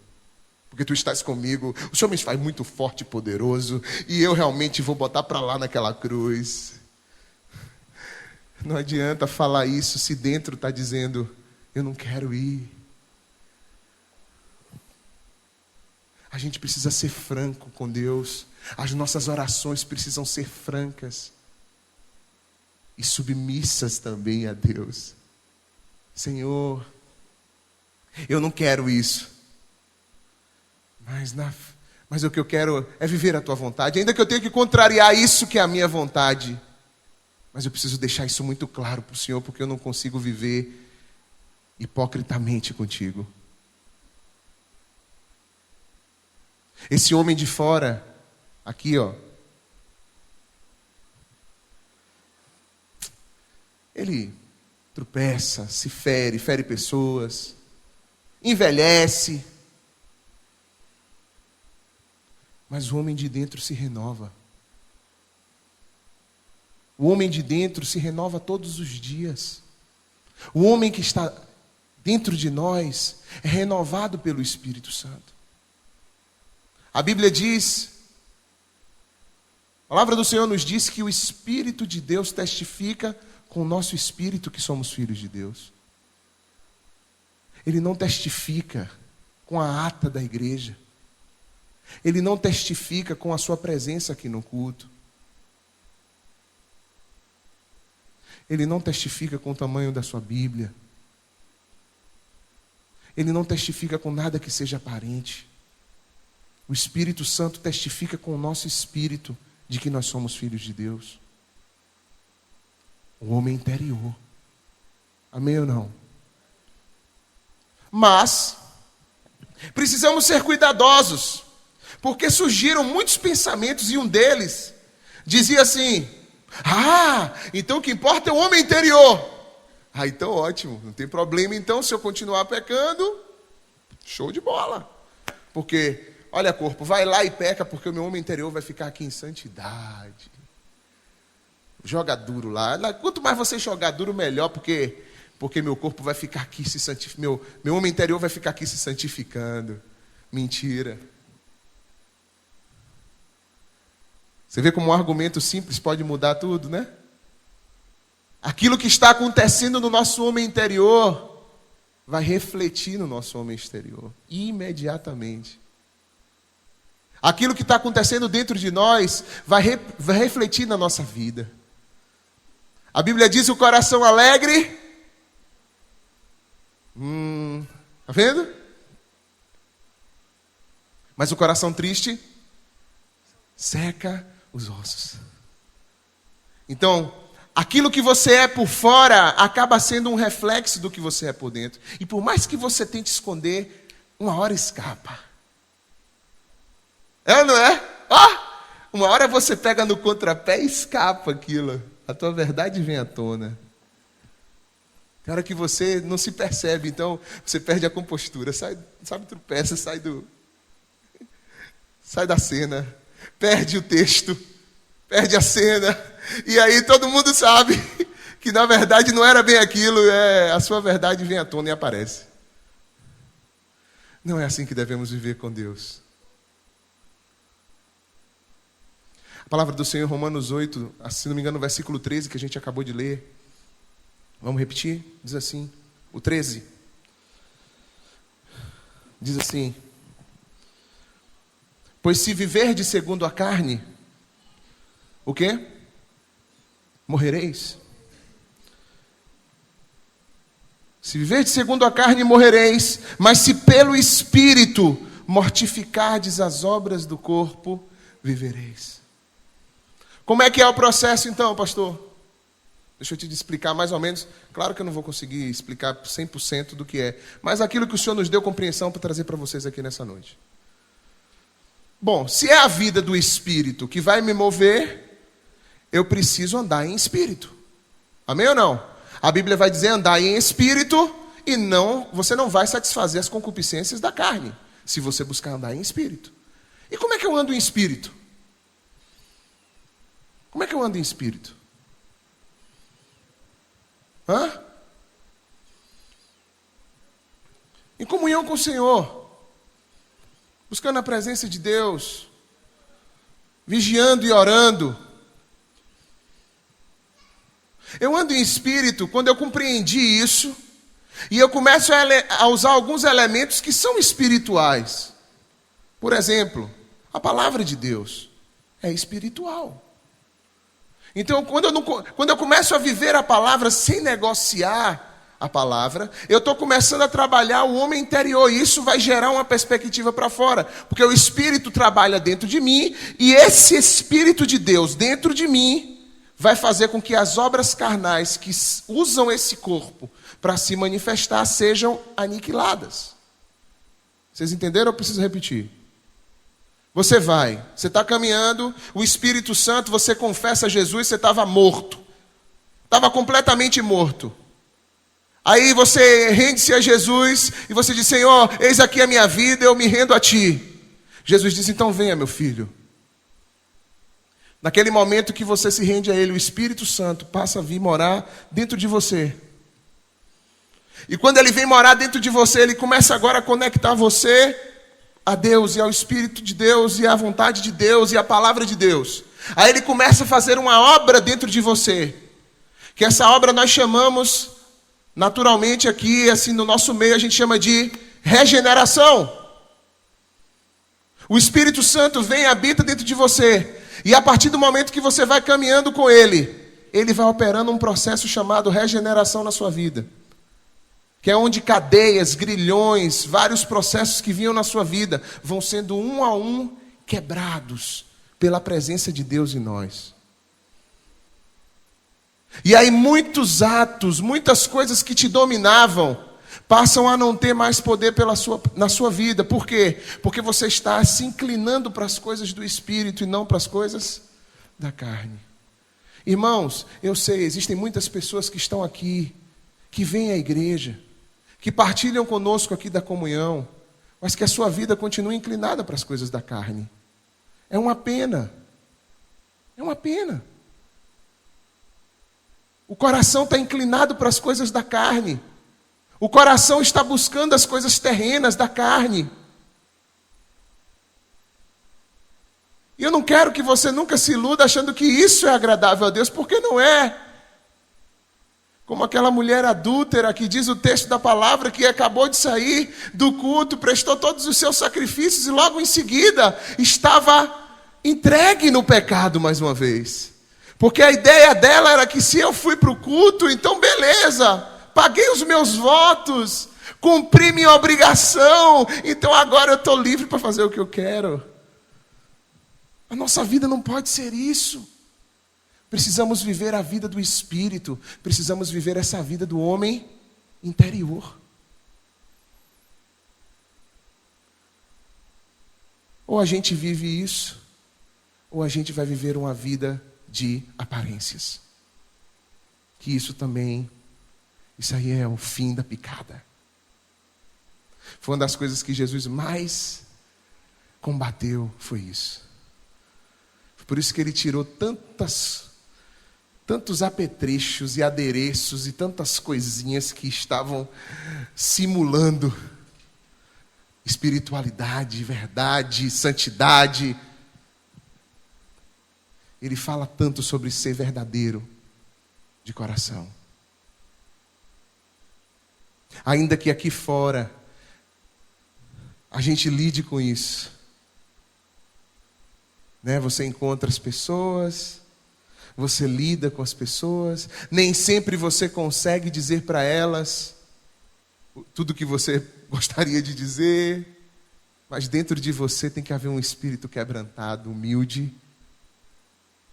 Porque Tu estás comigo, o Senhor me faz muito forte e poderoso, e eu realmente vou botar para lá naquela cruz. Não adianta falar isso se dentro está dizendo: eu não quero ir. A gente precisa ser franco com Deus. As nossas orações precisam ser francas e submissas também a Deus. Senhor, eu não quero isso, mas o que eu quero é viver a Tua vontade, ainda que eu tenha que contrariar isso que é a minha vontade. Mas eu preciso deixar isso muito claro para o Senhor, porque eu não consigo viver hipocritamente contigo. Esse homem de fora, aqui ó, ele tropeça, se fere pessoas, envelhece. Mas o homem de dentro se renova. O homem de dentro se renova todos os dias. O homem que está dentro de nós é renovado pelo Espírito Santo. A Bíblia diz, a palavra do Senhor nos diz que o Espírito de Deus testifica com o nosso espírito que somos filhos de Deus. Ele não testifica com a ata da igreja. Ele não testifica com a sua presença aqui no culto. Ele não testifica com o tamanho da sua Bíblia. Ele não testifica com nada que seja aparente. O Espírito Santo testifica com o nosso espírito de que nós somos filhos de Deus. O homem interior. Amém ou não? Mas precisamos ser cuidadosos, porque surgiram muitos pensamentos e um deles dizia assim: então o que importa é o homem interior. Então ótimo, não tem problema então se eu continuar pecando, show de bola. Porque, olha corpo, vai lá e peca, porque o meu homem interior vai ficar aqui em santidade. Joga duro lá. Quanto mais você jogar duro, melhor, porque meu corpo vai ficar aqui se santificando. Meu homem interior vai ficar aqui se santificando. Mentira. Você vê como um argumento simples pode mudar tudo, né? Aquilo que está acontecendo no nosso homem interior vai refletir no nosso homem exterior, imediatamente. Aquilo que está acontecendo dentro de nós vai refletir na nossa vida. A Bíblia diz: o coração alegre, tá vendo? Mas o coração triste seca os ossos. Então, aquilo que você é por fora acaba sendo um reflexo do que você é por dentro. E por mais que você tente esconder, uma hora escapa. É ou não é? Uma hora você pega no contrapé e escapa aquilo. A tua verdade vem à tona. Tem hora que você não se percebe, então você perde a compostura. Tropeça, sai sai da cena, perde o texto, perde a cena, e aí todo mundo sabe que na verdade não era bem aquilo, a sua verdade vem à tona e aparece. Não é assim que devemos viver com Deus. A palavra do Senhor, Romanos 8, se não me engano, no versículo 13, que a gente acabou de ler. Vamos repetir? Diz assim, o 13. Diz assim: pois se viverdes segundo a carne, o quê? Morrereis. Se viverdes segundo a carne, morrereis, mas se pelo Espírito mortificardes as obras do corpo, vivereis. Como é que é o processo então, pastor? Deixa eu te explicar mais ou menos. Claro que eu não vou conseguir explicar 100% do que é, mas aquilo que o Senhor nos deu compreensão para trazer para vocês aqui nessa noite. Bom, se é a vida do Espírito que vai me mover, eu preciso andar em Espírito. Amém ou não? A Bíblia vai dizer andar em Espírito e você não vai satisfazer as concupiscências da carne, se você buscar andar em Espírito. E como é que eu ando em Espírito? Como é que eu ando em Espírito? Em comunhão com o Senhor, buscando a presença de Deus, vigiando e orando. Eu ando em Espírito quando eu compreendi isso e eu começo a usar alguns elementos que são espirituais. Por exemplo, a palavra de Deus é espiritual. Então, quando eu começo a viver a palavra sem negociar a palavra, eu estou começando a trabalhar o homem interior, e isso vai gerar uma perspectiva para fora, porque o Espírito trabalha dentro de mim, e esse Espírito de Deus dentro de mim vai fazer com que as obras carnais que usam esse corpo para se manifestar sejam aniquiladas. Vocês entenderam ou eu preciso repetir? Você está caminhando, o Espírito Santo, você confessa a Jesus, você estava morto. Estava completamente morto. Aí você rende-se a Jesus e você diz: Senhor, eis aqui a minha vida, eu me rendo a Ti. Jesus diz: então venha, meu filho. Naquele momento que você se rende a Ele, o Espírito Santo passa a vir morar dentro de você. E quando Ele vem morar dentro de você, Ele começa agora a conectar você a Deus e ao Espírito de Deus e à vontade de Deus e à palavra de Deus. Aí Ele começa a fazer uma obra dentro de você, que essa obra nós chamamos, naturalmente aqui, assim no nosso meio, a gente chama de regeneração. O Espírito Santo vem e habita dentro de você. E a partir do momento que você vai caminhando com Ele, Ele vai operando um processo chamado regeneração na sua vida. Que é onde cadeias, grilhões, vários processos que vinham na sua vida vão sendo um a um quebrados pela presença de Deus em nós. E aí muitos atos, muitas coisas que te dominavam, passam a não ter mais poder na sua vida. Por quê? Porque você está se inclinando para as coisas do Espírito e não para as coisas da carne. Irmãos, eu sei, existem muitas pessoas que estão aqui, que vêm à igreja, que partilham conosco aqui da comunhão, mas que a sua vida continua inclinada para as coisas da carne. É uma pena. É uma pena. O coração está inclinado para as coisas da carne. O coração está buscando as coisas terrenas da carne. E eu não quero que você nunca se iluda achando que isso é agradável a Deus, porque não é. Como aquela mulher adúltera que diz o texto da palavra, que acabou de sair do culto, prestou todos os seus sacrifícios e logo em seguida estava entregue no pecado mais uma vez. Porque a ideia dela era que se eu fui para o culto, então beleza. Paguei os meus votos, cumpri minha obrigação, então agora eu estou livre para fazer o que eu quero. A nossa vida não pode ser isso. Precisamos viver a vida do Espírito, precisamos viver essa vida do homem interior. Ou a gente vive isso, ou a gente vai viver uma vida de aparências. Que isso aí é o fim da picada. Foi uma das coisas que Jesus mais combateu foi isso. Por isso que ele tirou tantos apetrechos e adereços e tantas coisinhas que estavam simulando espiritualidade, verdade, santidade. Ele fala tanto sobre ser verdadeiro de coração. Ainda que aqui fora a gente lide com isso. Né? Você encontra as pessoas, você lida com as pessoas, nem sempre você consegue dizer para elas tudo que você gostaria de dizer, mas dentro de você tem que haver um espírito quebrantado, humilde,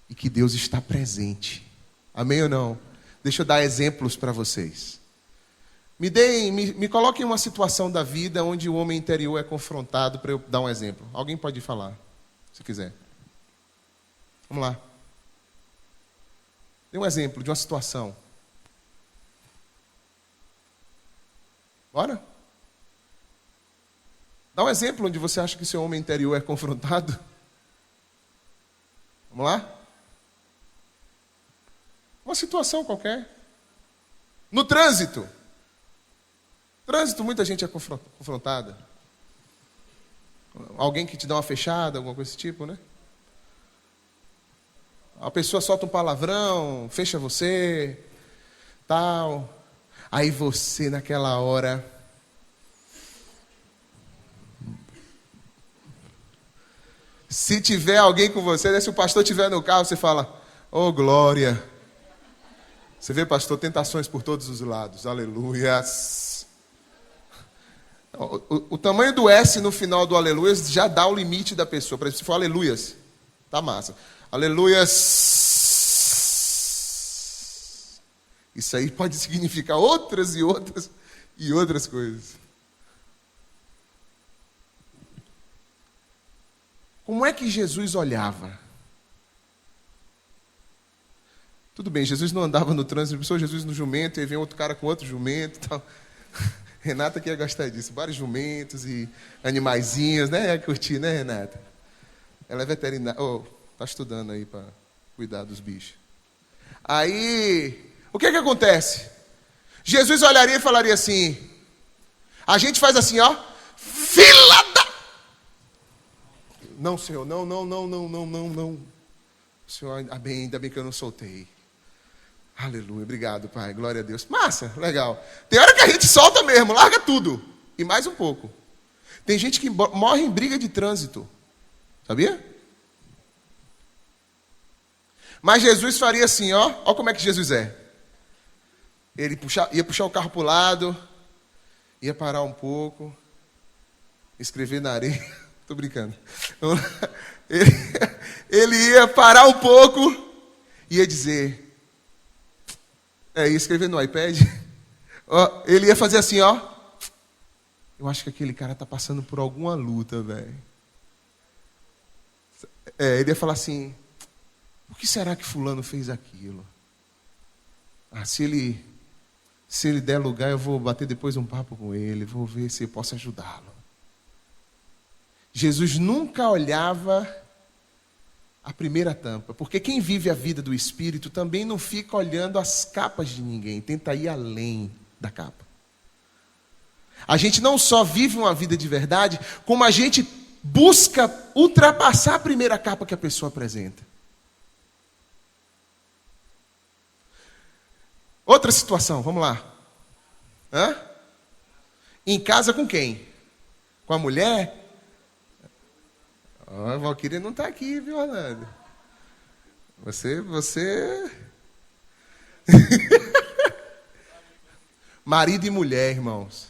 e que Deus está presente. Amém ou não? Deixa eu dar exemplos para vocês. Me coloquem em uma situação da vida onde o homem interior é confrontado, para eu dar um exemplo. Alguém pode falar, se quiser. Vamos lá. Dê um exemplo de uma situação. Bora? Dá um exemplo onde você acha que seu homem interior é confrontado. Vamos lá? Uma situação qualquer. No trânsito. Trânsito, muita gente é confrontada. Alguém que te dá uma fechada, alguma coisa desse tipo, né? A pessoa solta um palavrão, fecha você, tal. Aí você, naquela hora, se tiver alguém com você, né, se o pastor estiver no carro, você fala, oh glória. Você vê, pastor, tentações por todos os lados, aleluias. O tamanho do S no final do aleluias já dá o limite da pessoa. Por exemplo, se for aleluias, tá massa. Aleluias. Isso aí pode significar outras e outras e outras coisas. Como é que Jesus olhava? Tudo bem, Jesus não andava no trânsito, pensou Jesus no jumento, e aí vem outro cara com outro jumento e tal. Renata que ia gostar disso, vários jumentos e animaizinhos, né? Ia curtir, né, Renata? Ela é veterinária, tá estudando aí para cuidar dos bichos. Aí, o que acontece? Jesus olharia e falaria assim, a gente faz assim, ó, fila da... Não, Senhor, não. Senhor, ainda bem que eu não soltei. Aleluia, obrigado, Pai, glória a Deus. Massa, legal. Tem hora que a gente solta mesmo, larga tudo. E mais um pouco. Tem gente que morre em briga de trânsito. Sabia? Mas Jesus faria assim, ó como é que Jesus é. Ele ia puxar o carro para o lado, ia parar um pouco, escrever na areia. Estou brincando. Ele ia parar um pouco e ia dizer... ia escrever no iPad. Ele ia fazer assim, ó. Eu acho que aquele cara está passando por alguma luta, velho. Ele ia falar assim, por que será que fulano fez aquilo? Se ele der lugar, eu vou bater depois um papo com ele, vou ver se eu posso ajudá-lo. Jesus nunca olhava a primeira tampa, porque quem vive a vida do Espírito também não fica olhando as capas de ninguém, tenta ir além da capa. A gente não só vive uma vida de verdade, como a gente busca ultrapassar a primeira capa que a pessoa apresenta. Outra situação, vamos lá. Em casa com quem? Com a mulher? A Valquíria não está aqui, viu, Orlando? Você... Marido e mulher, irmãos.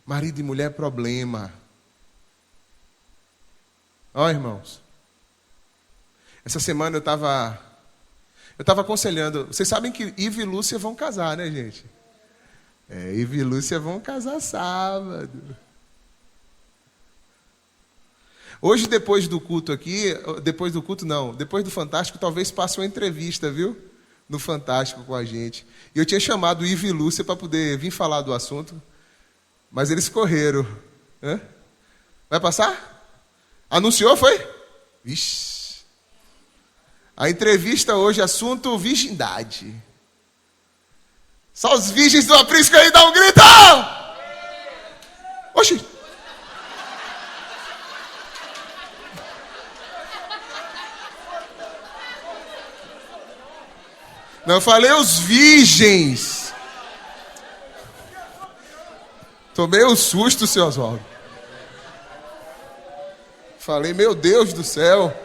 Marido e mulher é problema. Irmãos. Essa semana eu estava aconselhando. Vocês sabem que Ivo e Lúcia vão casar, né, gente? Ivo e Lúcia vão casar sábado. Hoje, depois do culto aqui, depois do Fantástico, talvez passe uma entrevista, viu? No Fantástico com a gente. E eu tinha chamado o Ivo e Lúcia para poder vir falar do assunto, mas eles correram. Vai passar? Anunciou, foi? Vixe. A entrevista hoje, assunto virgindade. Só os virgens do aprisco aí, dá um grito! Oxi. Não, eu falei os virgens. Tomei um susto, seu Oswaldo. Falei, meu Deus do céu.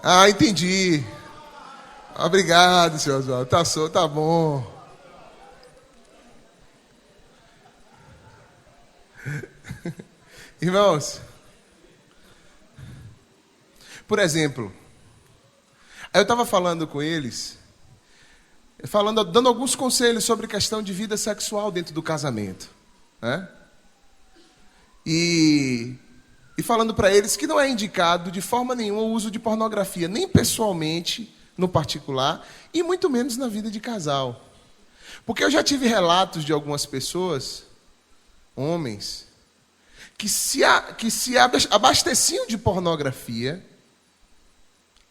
Ah, entendi. Obrigado, seu Oswaldo. Tá bom. Irmãos, por exemplo, aí eu estava falando com eles, dando alguns conselhos sobre questão de vida sexual dentro do casamento, né? E falando para eles que não é indicado de forma nenhuma o uso de pornografia, nem pessoalmente, no particular, e muito menos na vida de casal. Porque eu já tive relatos de algumas pessoas, homens, que se abasteciam de pornografia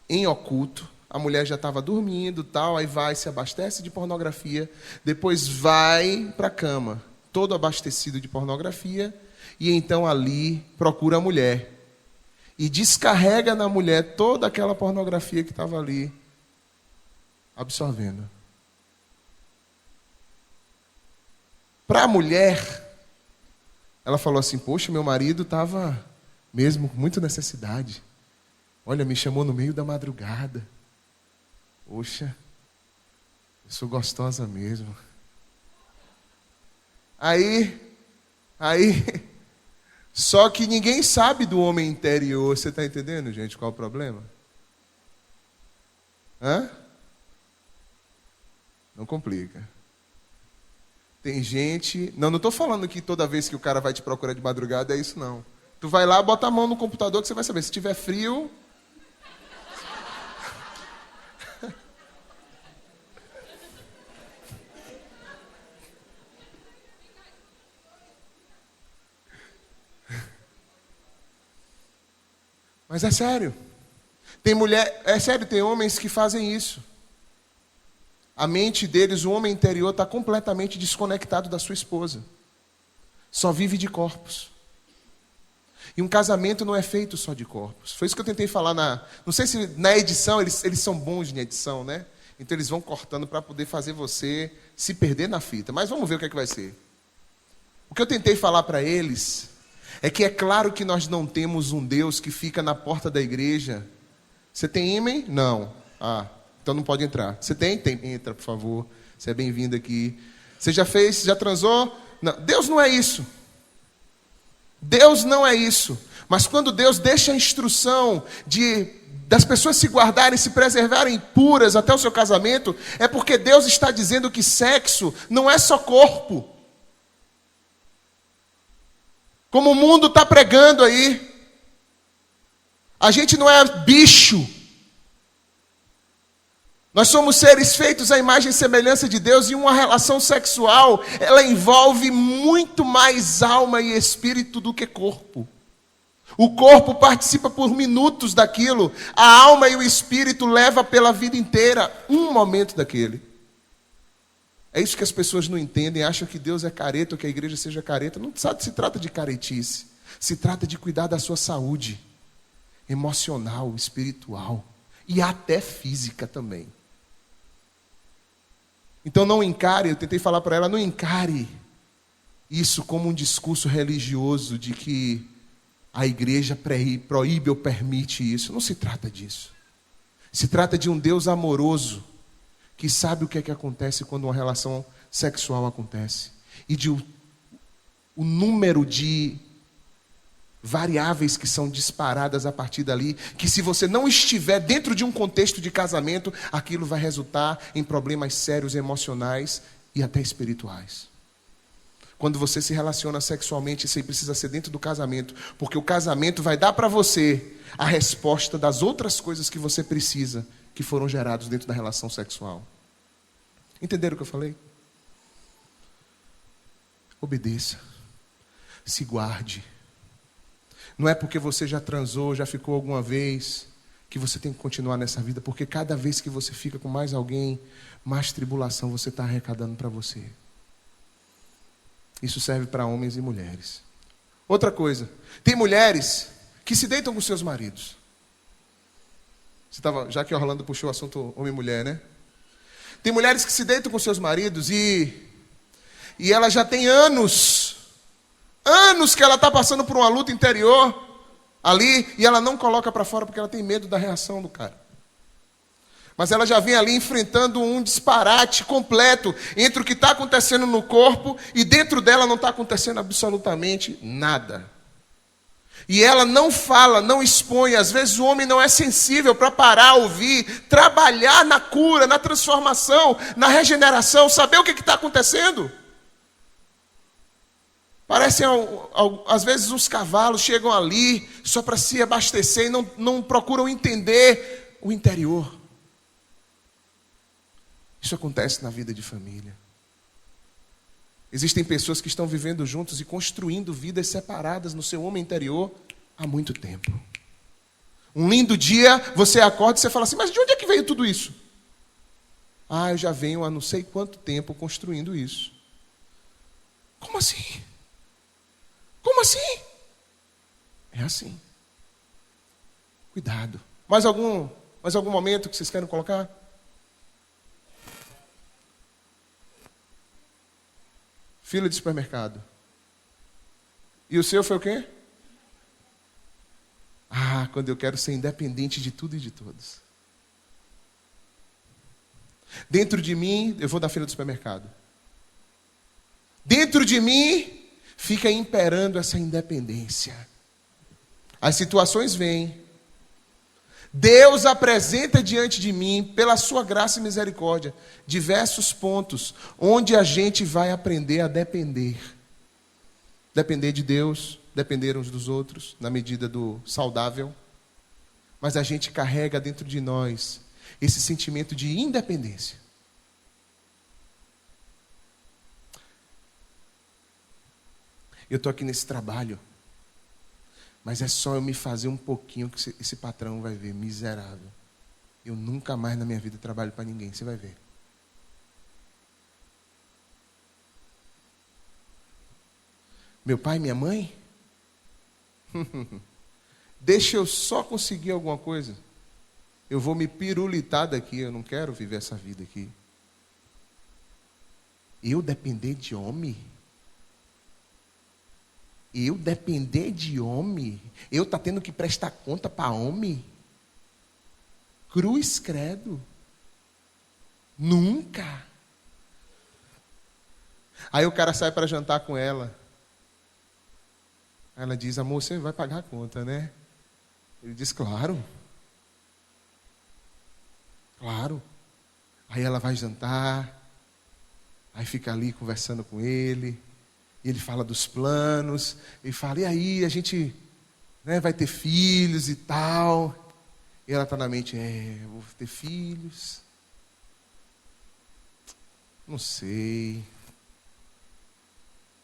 em oculto. A mulher já estava dormindo, tal, aí vai, se abastece de pornografia, depois vai para a cama, todo abastecido de pornografia, e então ali procura a mulher. E descarrega na mulher toda aquela pornografia que estava ali absorvendo. Para a mulher, ela falou assim, poxa, meu marido estava mesmo com muita necessidade. Olha, me chamou no meio da madrugada. Poxa, eu sou gostosa mesmo. Aí, só que ninguém sabe do homem interior. Você está entendendo, gente, qual é o problema? Hã? Não complica. Tem gente... Não estou falando que toda vez que o cara vai te procurar de madrugada é isso, não. Tu vai lá, bota a mão no computador que você vai saber. Se tiver frio... Mas é sério. Tem homens que fazem isso. A mente deles, o homem interior, está completamente desconectado da sua esposa. Só vive de corpos. E um casamento não é feito só de corpos. Foi isso que eu tentei falar não sei se na edição, eles são bons em edição, né? Então eles vão cortando para poder fazer você se perder na fita. Mas vamos ver o que é que vai ser. O que eu tentei falar para eles é que é claro que nós não temos um Deus que fica na porta da igreja. Você tem ímã? Não. Ah, então não pode entrar. Você tem? Tem. Entra, por favor. Você é bem-vindo aqui. Você já fez? Já transou? Não. Deus não é isso. Deus não é isso. Mas quando Deus deixa a instrução das pessoas se guardarem, se preservarem puras até o seu casamento, é porque Deus está dizendo que sexo não é só corpo. Como o mundo está pregando aí. A gente não é bicho. Nós somos seres feitos à imagem e semelhança de Deus, e uma relação sexual, ela envolve muito mais alma e espírito do que corpo. O corpo participa por minutos daquilo, a alma e o espírito leva pela vida inteira um momento daquele. É isso que as pessoas não entendem, acham que Deus é careta ou que a igreja seja careta. Não se trata de caretice, se trata de cuidar da sua saúde emocional, espiritual e até física também. Então não encare, eu tentei falar para ela, não encare isso como um discurso religioso de que a igreja proíbe ou permite isso. Não se trata disso. Se trata de um Deus amoroso que sabe o que é que acontece quando uma relação sexual acontece. E de o número de variáveis que são disparadas a partir dali, que se você não estiver dentro de um contexto de casamento, aquilo vai resultar em problemas sérios emocionais e até espirituais. Quando você se relaciona sexualmente, isso aí precisa ser dentro do casamento, porque o casamento vai dar para você a resposta das outras coisas que você precisa que foram gerados dentro da relação sexual. Entenderam o que eu falei? Obedeça. Se guarde. Não é porque você já transou, já ficou alguma vez, que você tem que continuar nessa vida, porque cada vez que você fica com mais alguém, mais tribulação você está arrecadando para você. Isso serve para homens e mulheres. Outra coisa, tem mulheres que se deitam com seus maridos. Já que o Orlando puxou o assunto homem e mulher, né? Tem mulheres que se deitam com seus maridos e ela já tem anos que ela está passando por uma luta interior ali, e ela não coloca para fora porque ela tem medo da reação do cara. Mas ela já vem ali enfrentando um disparate completo entre o que está acontecendo no corpo e dentro dela não está acontecendo absolutamente nada. E ela não fala, não expõe. Às vezes o homem não é sensível para parar, ouvir, trabalhar na cura, na transformação, na regeneração, saber o que está acontecendo. Parecem, às vezes, uns cavalos chegam ali só para se abastecer e não procuram entender o interior. Isso acontece na vida de família. Existem pessoas que estão vivendo juntos e construindo vidas separadas no seu homem interior há muito tempo. Um lindo dia, você acorda e você fala assim, mas de onde é que veio tudo isso? Eu já venho há não sei quanto tempo construindo isso. Como assim? Como assim? É assim. Cuidado. Mais algum momento que vocês querem colocar? Fila de supermercado. E o seu foi o quê? Quando eu quero ser independente de tudo e de todos. Dentro de mim, eu vou da fila do supermercado. Dentro de mim fica imperando essa independência. As situações vêm. Deus apresenta diante de mim, pela sua graça e misericórdia, diversos pontos onde a gente vai aprender a depender. Depender de Deus, depender uns dos outros, na medida do saudável. Mas a gente carrega dentro de nós esse sentimento de independência. Eu estou aqui nesse trabalho, mas é só eu me fazer um pouquinho que esse patrão vai ver, miserável. Eu nunca mais na minha vida trabalho para ninguém, você vai ver. Meu pai e minha mãe? Deixa eu só conseguir alguma coisa. Eu vou me pirulitar daqui, eu não quero viver essa vida aqui. Eu depender de homem? Eu depender de homem? Eu tá tendo que prestar conta para homem? Cruz credo. Nunca. Aí o cara sai para jantar com ela. Ela diz, amor, você vai pagar a conta, né? Ele diz, claro. Claro. Aí ela vai jantar. Aí fica ali conversando com ele. E ele fala dos planos, ele fala, e aí, a gente vai ter filhos e tal. E ela está na mente, eu vou ter filhos. Não sei.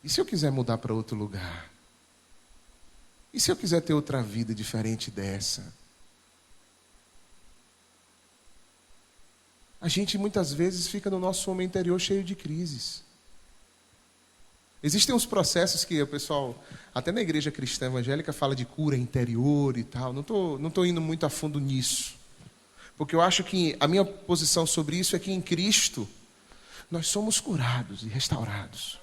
E se eu quiser mudar para outro lugar? E se eu quiser ter outra vida diferente dessa? A gente muitas vezes fica no nosso homem interior cheio de crises. Existem uns processos que o pessoal, até na igreja cristã evangélica, fala de cura interior e tal. Não tô indo muito a fundo nisso. Porque eu acho que a minha posição sobre isso é que em Cristo nós somos curados e restaurados.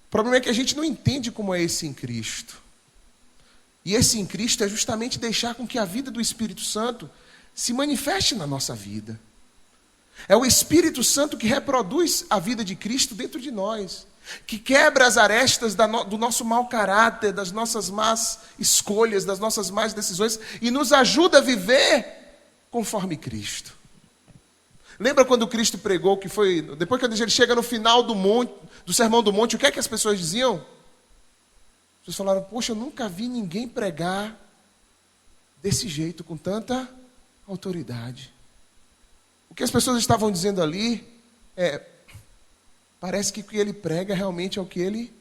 O problema é que a gente não entende como é esse em Cristo. E esse em Cristo é justamente deixar com que a vida do Espírito Santo se manifeste na nossa vida. É o Espírito Santo que reproduz a vida de Cristo dentro de nós, que quebra as arestas do nosso mau caráter, das nossas más escolhas, das nossas más decisões e nos ajuda a viver conforme Cristo. Lembra quando Cristo pregou, que foi depois que ele chega no final do Sermão do Monte, o que é que as pessoas diziam? As pessoas falaram, poxa, eu nunca vi ninguém pregar desse jeito, com tanta autoridade. O que as pessoas estavam dizendo ali parece que o que ele prega realmente é o que ele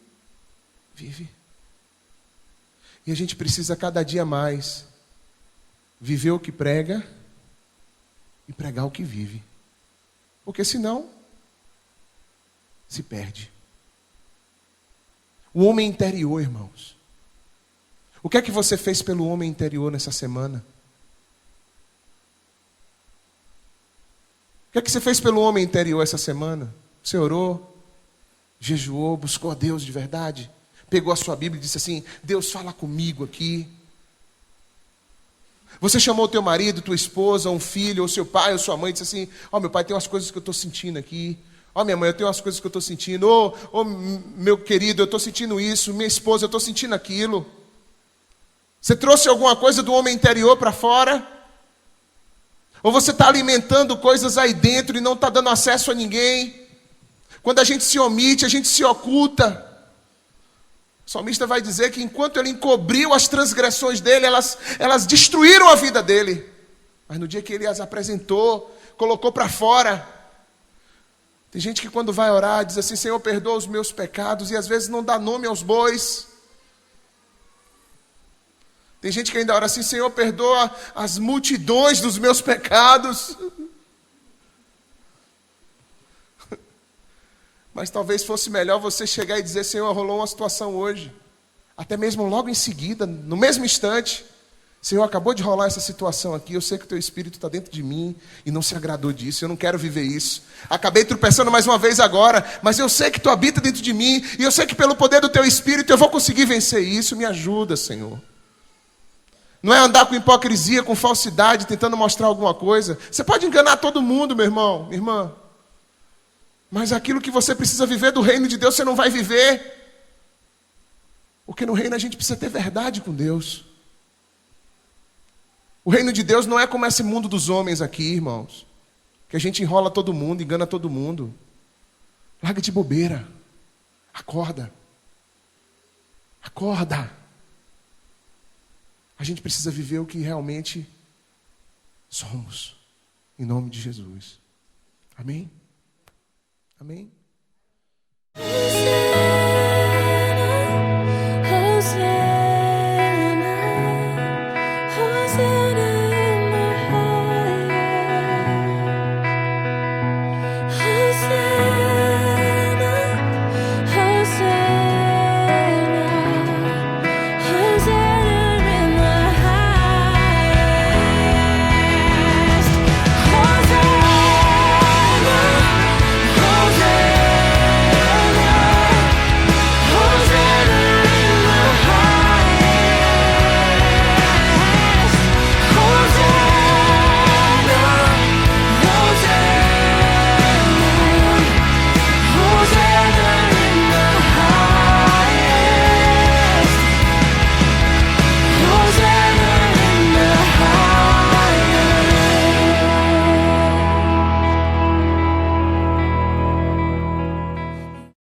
vive. E a gente precisa cada dia mais viver o que prega e pregar o que vive. Porque senão se perde. O homem interior, irmãos. O que é que você fez pelo homem interior nessa semana? O que é que você fez pelo homem interior essa semana? Você orou, jejuou, buscou a Deus de verdade? Pegou a sua Bíblia e disse assim: Deus, fala comigo aqui. Você chamou o teu marido, tua esposa, um filho, ou seu pai, ou sua mãe, e disse assim: ó, meu pai, tem umas coisas que eu estou sentindo aqui. Ó, minha mãe, eu tenho umas coisas que eu estou sentindo. Ô, meu querido, eu estou sentindo isso. Minha esposa, eu estou sentindo aquilo. Você trouxe alguma coisa do homem interior para fora? Ou você está alimentando coisas aí dentro e não está dando acesso a ninguém? Quando a gente se omite, a gente se oculta. O salmista vai dizer que enquanto ele encobriu as transgressões dele, elas destruíram a vida dele. Mas no dia que ele as apresentou, colocou para fora. Tem gente que quando vai orar diz assim: Senhor, perdoa os meus pecados, e às vezes não dá nome aos bois. Tem gente que ainda ora assim: Senhor, perdoa as multidões dos meus pecados. Mas talvez fosse melhor você chegar e dizer: Senhor, rolou uma situação hoje. Até mesmo logo em seguida, no mesmo instante: Senhor, acabou de rolar essa situação aqui, eu sei que o teu Espírito está dentro de mim e não se agradou disso, eu não quero viver isso. Acabei tropeçando mais uma vez agora, mas eu sei que tu habita dentro de mim e eu sei que pelo poder do teu Espírito eu vou conseguir vencer isso. Me ajuda, Senhor. Não é andar com hipocrisia, com falsidade, tentando mostrar alguma coisa. Você pode enganar todo mundo, meu irmão, minha irmã. Mas aquilo que você precisa viver do reino de Deus, você não vai viver. Porque no reino a gente precisa ter verdade com Deus. O reino de Deus não é como esse mundo dos homens aqui, irmãos. Que a gente enrola todo mundo, engana todo mundo. Larga de bobeira. Acorda. Acorda. A gente precisa viver o que realmente somos. Em nome de Jesus. Amém? Amém?